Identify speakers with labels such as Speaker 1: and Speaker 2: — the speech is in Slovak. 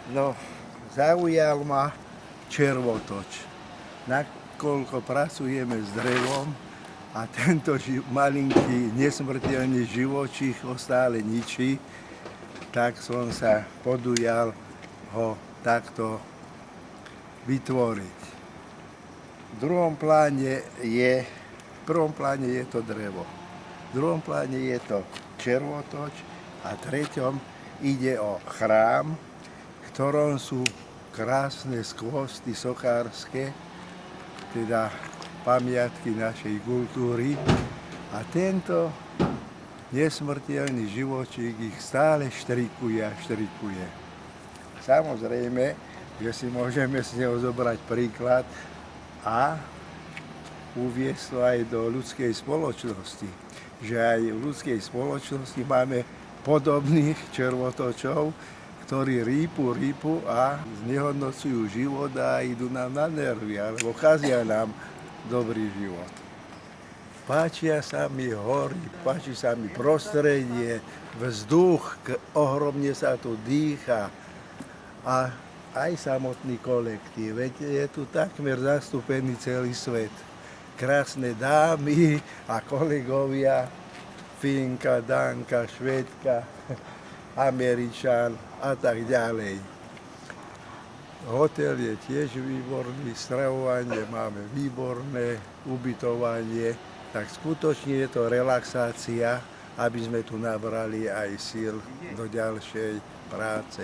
Speaker 1: No, zaujal ma červotoč. Nakoľko pracujeme s drevom a tento malinký nesmrteľný živočích ho stále ničí, tak som sa podujal ho takto vytvoriť. V prvom pláne je to drevo. V druhom pláne je to červotoč a treťom ide o chrám, v ktorom sú krásne skvosty sokárske, teda pamiatky našej kultúry. A tento nesmrteľný živočík ich stále štrikuje a štrikuje. Samozrejme, že si môžeme z neho zobrať príklad a uviesť to aj do ľudskej spoločnosti. Že aj v ľudskej spoločnosti máme podobných červotočov, ktorí rýpu a znehodnocujú život a idú nám na nervy, alebo kazia nám dobrý život. Páčia sa mi hory, páči sa mi prostredie, vzduch, ohromne sa tu dýcha a aj samotný kolektív. Veď je tu takmer zastúpený celý svet. Krásne dámy a kolegovia, Fínka, Dánka, Švédka, Američan a tak ďalej. Hotel je tiež výborný, stravovanie máme výborné, ubytovanie, tak skutočne je to relaxácia, aby sme tu nabrali aj síl do ďalšej práce.